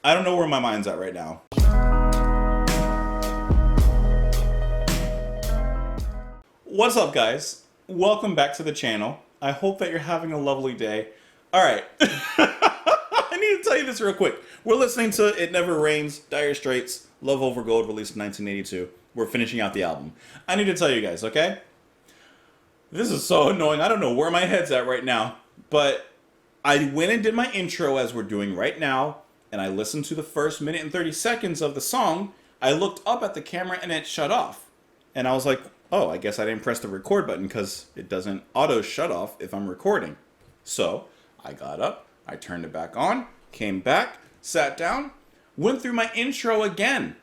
I don't know where my mind's at right now. What's up, guys? Welcome back to the channel. I hope that you're having a lovely day. All right. I need to tell you this real quick. We're listening to It Never Rains, Dire Straits, Love Over Gold, released in 1982. We're finishing out the album. I need to tell you guys, okay? This is so annoying. I don't know where my head's at right now. But I went and did my intro as we're doing right now. And I listened to the first minute and 30 seconds of the song. I looked up at the camera and it shut off. And I was like, oh, I guess I didn't press the record button because it doesn't auto shut off if I'm recording. So I got up, I turned it back on, came back, sat down, went through my intro again.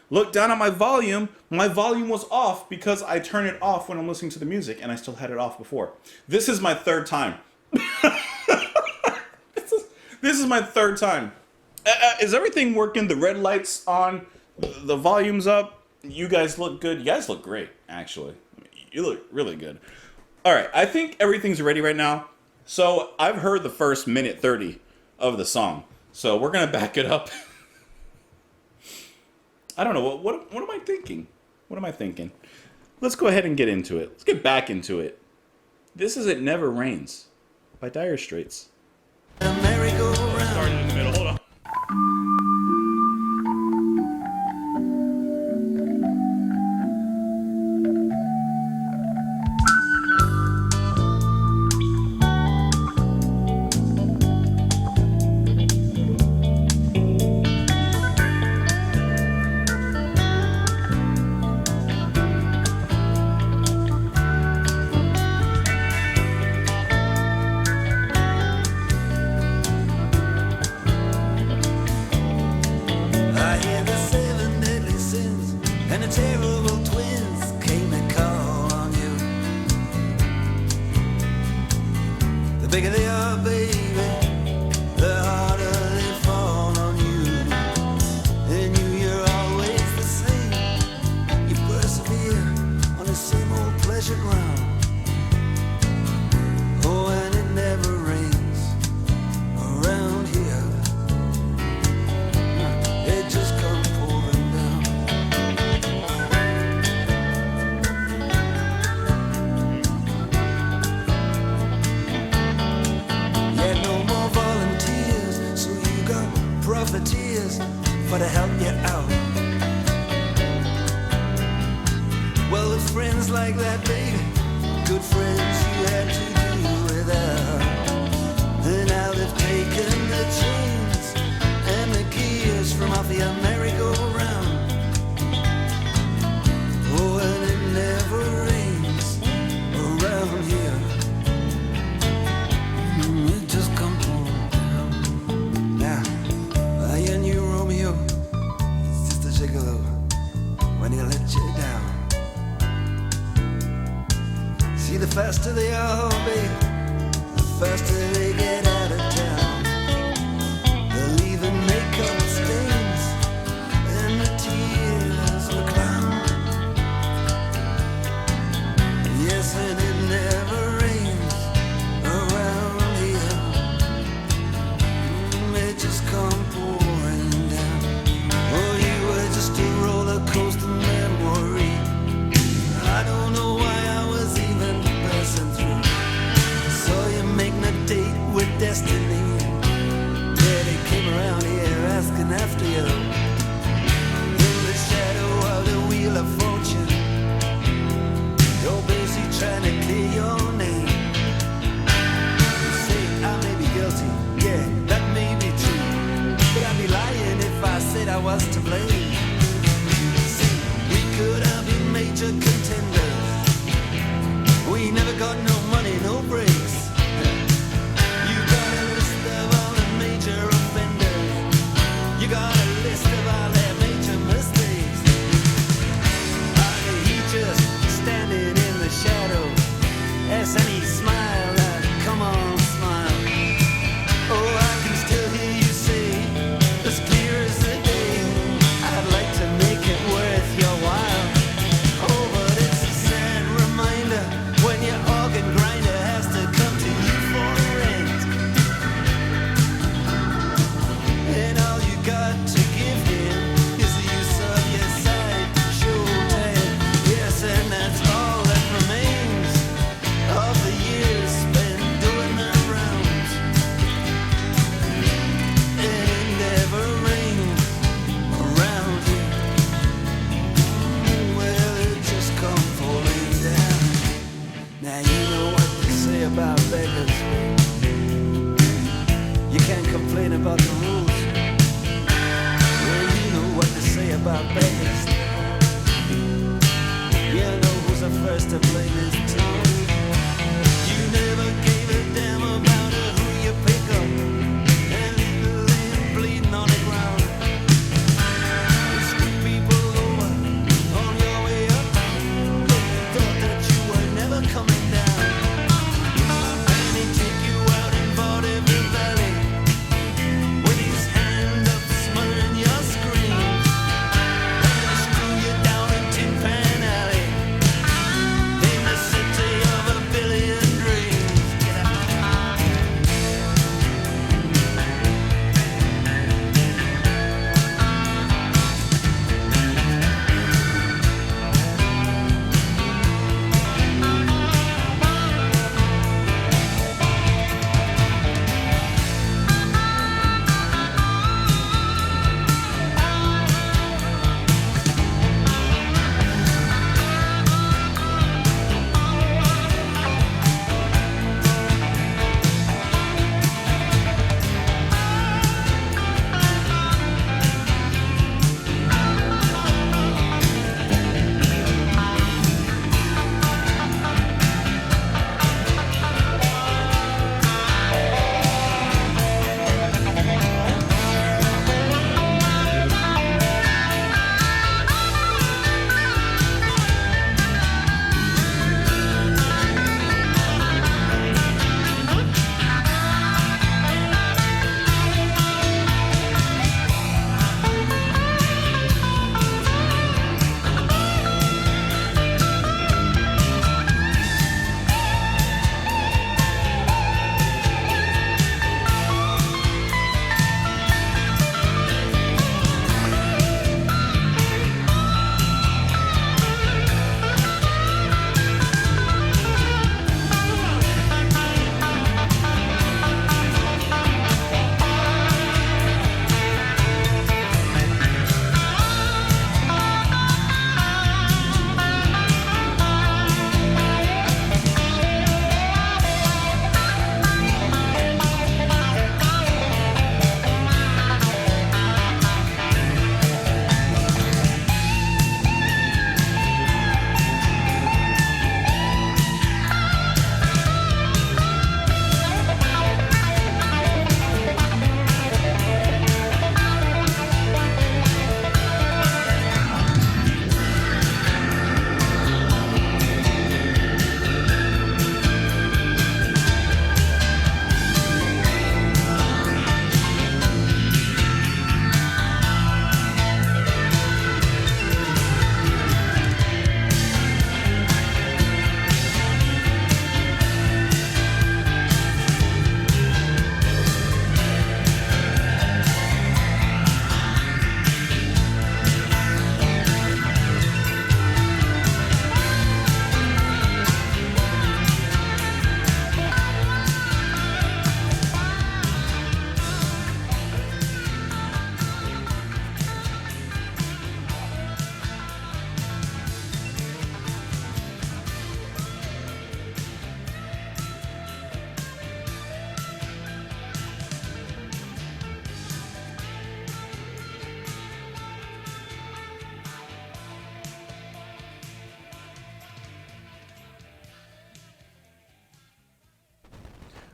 Looked down at my volume was off because I turn it off when I'm listening to the music and I still had it off before. This is my third time. This is my third time. Is everything working? The red light's on, the volume's up. You guys look good. You guys look great, actually. You look really good. All right, I think everything's ready right now. So I've heard the first minute 30 of the song. So we're going to back it up. I don't know. What am I thinking? What am I thinking? Let's go ahead and get into it. Let's get back into it. This is It Never Rains by Dire Straits. Started in the middle. Hold on. The bigger they are, baby, the harder they fall on you. And you're always the same. You persevere on the same old pleasure ground. Oh, and it never rains around here. It just comes pouring down. Profiteers for to help you out. Well, with friends like that, baby, good friends you had to do without. And now they've taken the chains and the gears from off your merry-go-round. Oh, and it never rains around here. It just comes pouring down. Now, and you, Romeo, it's just a gigolo when he let you down. See, the faster they are, baby, the faster they get out of town. They'll even make up stains and the tears of a clown. Yes, and it never rains around here. It just comes pouring down. Oh, you were just a roller coaster memory. I don't know why I was even passing through. Saw you making a date with destiny. Yeah, they came around here asking after you. In the shadow of the wheel of fortune, you're busy trying to clear your name. You say I may be guilty, yeah, that may be true, but I'd be lying if I said I was to blame. See, we could have been major contenders. We never got no money, no breaks. You gotta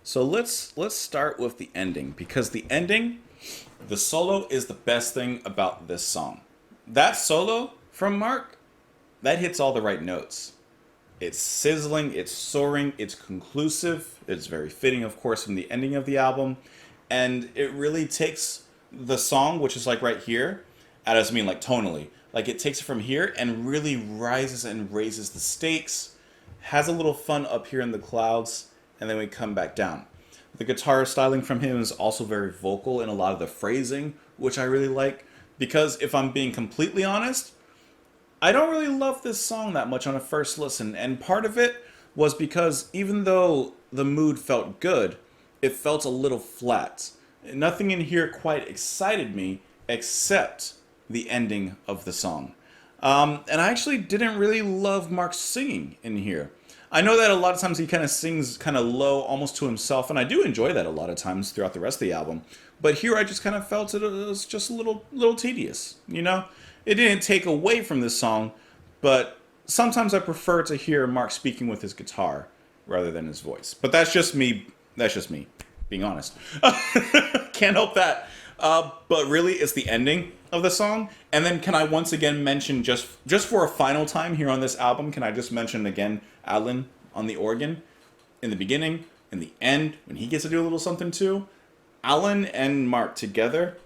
So let's start with the ending, because the ending, the solo is the best thing about this song. That solo from Mark, that hits all the right notes. It's sizzling, it's soaring, it's conclusive. It's very fitting, of course, from the ending of the album. And it really takes the song, which is like right here, I just mean like tonally. Like it takes it from here and really rises and raises the stakes, has a little fun up here in the clouds, and then we come back down. The guitar styling from him is also very vocal in a lot of the phrasing, which I really like. Because if I'm being completely honest, I don't really love this song that much on a first listen, and part of it was because even though the mood felt good, it felt a little flat. Nothing in here quite excited me except the ending of the song. And I actually didn't really love Mark's singing in here. I know that a lot of times he kind of sings kind of low, almost to himself, and I do enjoy that a lot of times throughout the rest of the album. But here I just kind of felt it was just a little tedious, you know? It didn't take away from this song, but sometimes I prefer to hear Mark speaking with his guitar rather than his voice. But that's just me. That's just me, being honest. Can't help that. But really, it's the ending of the song. And then can I once again mention, just for a final time here on this album, can I just mention again Alan on the organ? In the beginning, in the end, when he gets to do a little something too. Alan and Mark together,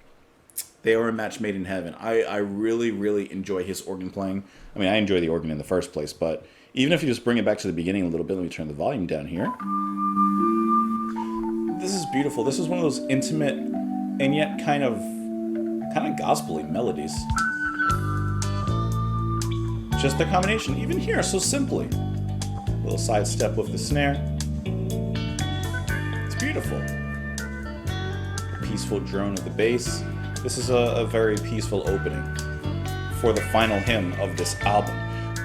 they are a match made in heaven. I really, really enjoy his organ playing. I mean, I enjoy the organ in the first place, but even if you just bring it back to the beginning a little bit, let me turn the volume down here. This is beautiful. This is one of those intimate and yet kind of gospel-y melodies. Just the combination, even here, so simply. A little side step with the snare. It's beautiful. The peaceful drone of the bass. This is a very peaceful opening for the final hymn of this album.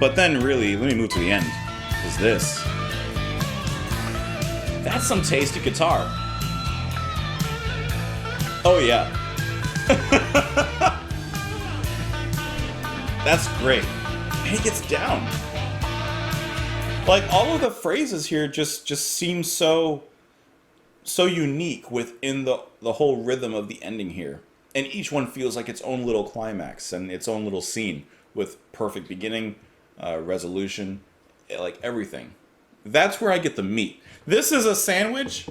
But then really, let me move to the end, is this. That's some tasty guitar. Oh yeah. That's great. And it gets down. Like all of the phrases here just seem so unique within the whole rhythm of the ending here. And each one feels like its own little climax and its own little scene with perfect beginning, resolution, like everything. That's where I get the meat. This is a sandwich.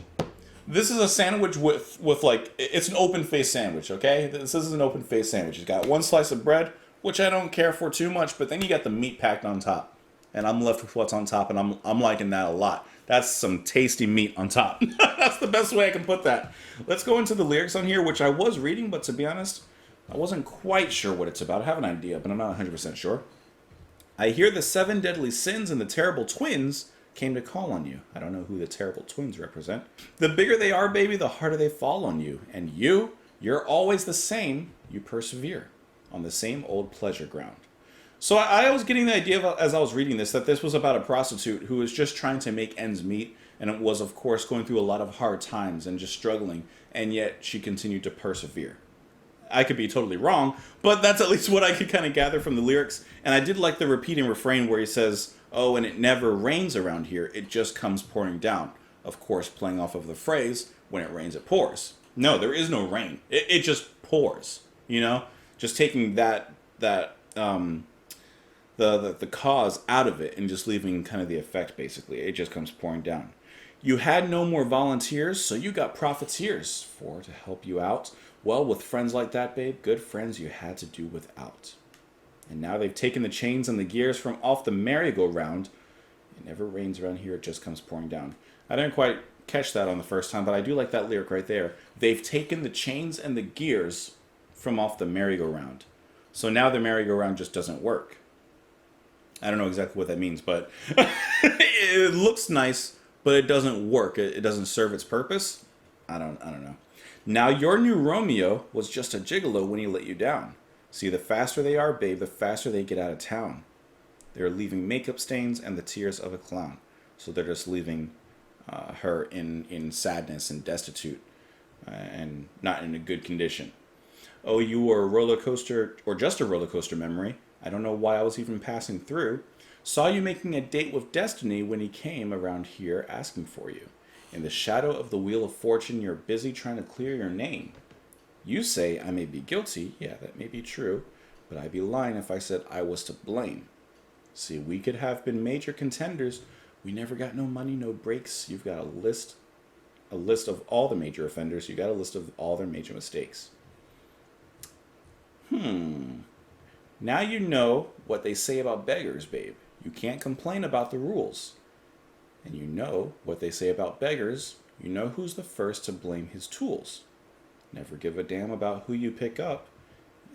This is a sandwich with like, it's an open-faced sandwich, okay? This is an open-faced sandwich. It's got one slice of bread, which I don't care for too much, but then you got the meat packed on top. And I'm left with what's on top, and I'm liking that a lot. That's some tasty meat on top. That's the best way I can put that. Let's go into the lyrics on here, which I was reading, but to be honest, I wasn't quite sure what it's about. I have an idea, but I'm not 100% sure. I hear the 7 deadly sins and the terrible twins came to call on you. I don't know who the terrible twins represent. The bigger they are, baby, the harder they fall on you. And you're always the same. You persevere on the same old pleasure ground. So I was getting the idea as I was reading this that this was about a prostitute who was just trying to make ends meet, and it was, of course, going through a lot of hard times and just struggling, and yet she continued to persevere. I could be totally wrong, but that's at least what I could kind of gather from the lyrics. And I did like the repeating refrain where he says, "Oh, and it never rains around here, it just comes pouring down." Of course, playing off of the phrase, "When it rains, it pours." No, there is no rain. It just pours, you know? Just taking the cause out of it and just leaving kind of the effect, basically. It just comes pouring down. You had no more volunteers, so you got profiteers to help you out. Well, with friends like that, babe, good friends you had to do without. And now they've taken the chains and the gears from off the merry-go-round. It never rains around here, it just comes pouring down. I didn't quite catch that on the first time, but I do like that lyric right there. They've taken the chains and the gears from off the merry-go-round. So now the merry-go-round just doesn't work. I don't know exactly what that means, but it looks nice, but it doesn't work. It doesn't serve its purpose. I don't know. Now your new Romeo was just a gigolo when he let you down. See, the faster they are, babe, the faster they get out of town. They're leaving makeup stains and the tears of a clown. So they're just leaving her in sadness and destitute and not in a good condition. Oh, you were a roller coaster, or just a roller coaster memory. I don't know why I was even passing through. Saw you making a date with destiny when he came around here asking for you. In the shadow of the wheel of fortune, you're busy trying to clear your name. You say I may be guilty. Yeah, that may be true. But I'd be lying if I said I was to blame. See, we could have been major contenders. We never got no money, no breaks. You've got a list of all the major offenders. You got a list of all their major mistakes. Now you know what they say about beggars, babe. You can't complain about the rules. And you know what they say about beggars. You know who's the first to blame his tools. Never give a damn about who you pick up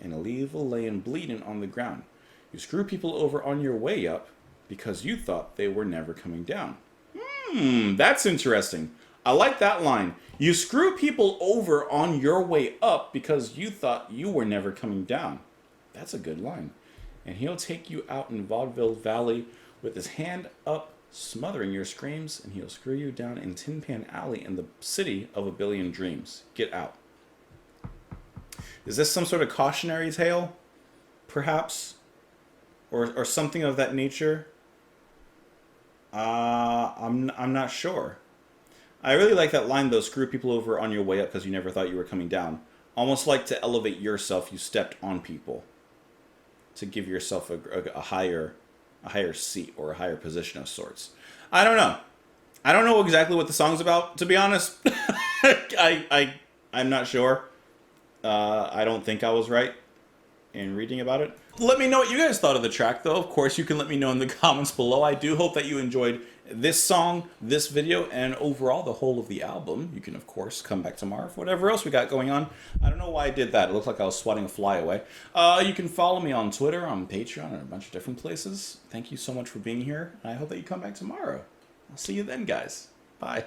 and leave a laying bleeding on the ground. You screw people over on your way up because you thought they were never coming down. That's interesting. I like that line. You screw people over on your way up because you thought you were never coming down. That's a good line. And he'll take you out in Vaudeville Valley with his hand up, smothering your screams, and he'll screw you down in Tin Pan Alley in the city of a billion dreams. Get out. Is this some sort of cautionary tale? Perhaps? Or something of that nature? I'm not sure. I really like that line though, screw people over on your way up because you never thought you were coming down. Almost like to elevate yourself, you stepped on people. To give yourself a higher seat or a higher position of sorts. I don't know. I don't know exactly what the song's about, to be honest. I'm not sure. I don't think I was right in reading about it. Let me know what you guys thought of the track, though. Of course, you can let me know in the comments below. I do hope that you enjoyed this song, this video, and overall the whole of the album. You can, of course, come back tomorrow for whatever else we got going on. I don't know why I did that. It looked like I was swatting a fly away. You can follow me on Twitter, on Patreon, and a bunch of different places. Thank you so much for being here. I hope that you come back tomorrow. I'll see you then, guys. Bye.